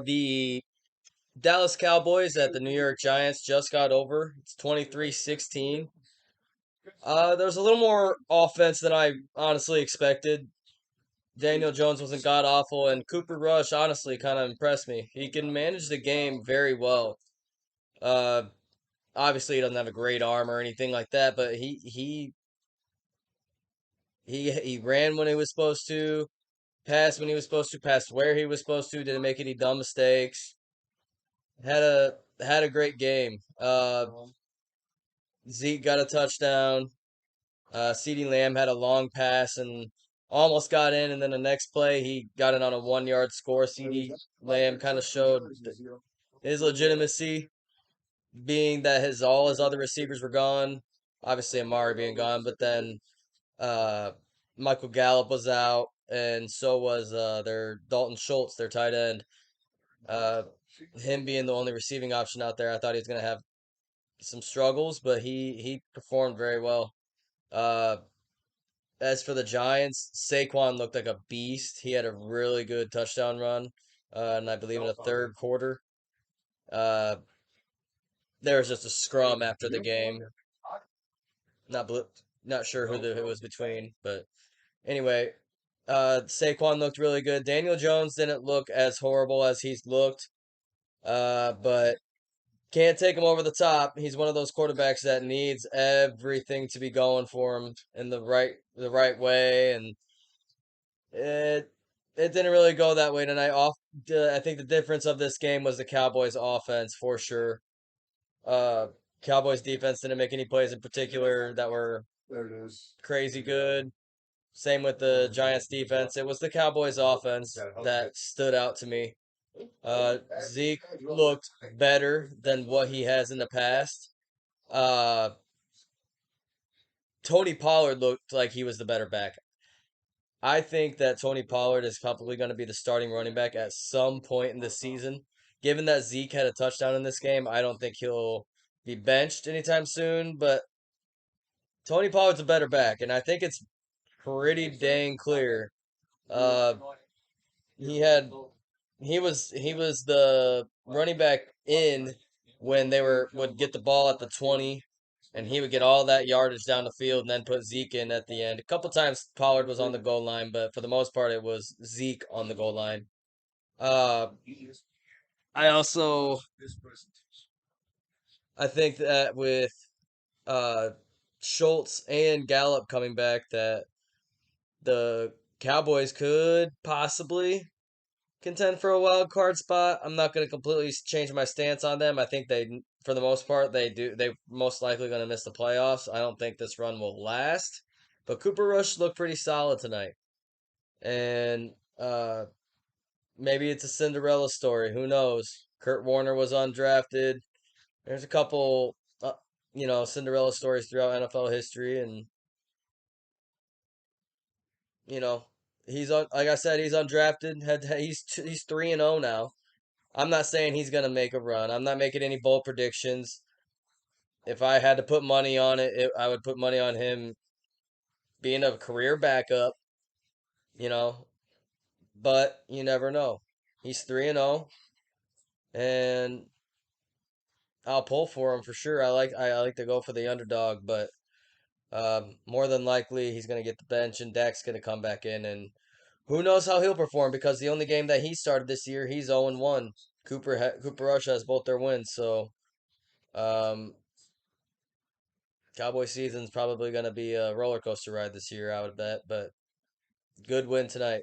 The Dallas Cowboys at the New York Giants just got over. It's 23-16. There's a little more offense than I honestly expected. Daniel Jones wasn't god awful, and Cooper Rush honestly kind of impressed me. He can manage the game very well. Uh, Obviously he doesn't have a great arm or anything like that, but he ran when he was supposed to, passed when he was supposed to, passed where he was supposed to, didn't make any dumb mistakes. Had a great game. Zeke got a touchdown. CeeDee Lamb had a long pass and almost got in, and then the next play he got it on a 1 yard score. CeeDee Lamb kind of showed his legitimacy, being that his all his other receivers were gone. Obviously Amari being gone, but then uh, Michael Gallup was out, and so was their Dalton Schultz, their tight end. Uh, him being the only receiving option out there, I thought he was gonna have some struggles, but he performed very well. Uh, as for the Giants, Saquon looked like a beast. He had a really good touchdown run, and I believe in the third quarter. Uh, there was just a scrum after the game. Not not sure who it was between, but anyway, Saquon looked really good. Daniel Jones didn't look as horrible as he's looked, but can't take him over the top. He's one of those quarterbacks that needs everything to be going for him in the right way, and it it didn't really go that way tonight. I think the difference of this game was the Cowboys' offense for sure. Uh, Cowboys' defense didn't make any plays in particular that were crazy good. Same with the Giants' defense. It was the Cowboys' offense that stood out to me. Zeke looked better than what he has in the past. Uh, Tony Pollard looked like he was the better back. I think that Tony Pollard is probably going to be the starting running back at some point in the season. Given that Zeke had a touchdown in this game, I don't think he'll be benched anytime soon, but Tony Pollard's a better back, and I think it's pretty dang clear. Uh, he had he was the running back in when they would get the ball at the 20, and he would get all that yardage down the field and then put Zeke in at the end. A couple times Pollard was on the goal line, but for the most part it was Zeke on the goal line. Uh, I also I think that with uh, Schultz and Gallup coming back, that the Cowboys could possibly contend for a wild card spot. I'm not going to completely change my stance on them. I think they, for the most part, they do. They most likely going to miss the playoffs. I don't think this run will last. But Cooper Rush looked pretty solid tonight, and maybe it's a Cinderella story. Who knows? Kurt Warner was undrafted. There's a couple, Cinderella stories throughout NFL history, and you know, he's on. Like I said, he's undrafted. He's 3-0 now. I'm not saying he's gonna make a run. I'm not making any bold predictions. If I had to put money on I would put money on him being a career backup, you know. But you never know. He's 3-0, and I'll pull for him for sure. I like to go for the underdog, but more than likely he's gonna get the bench, and Dak's gonna come back in, and who knows how he'll perform because the only game that he started this year, he's 0-1. Cooper Rush has both their wins, so um, Cowboy season's probably going to be a roller coaster ride this year, I would bet, but good win tonight.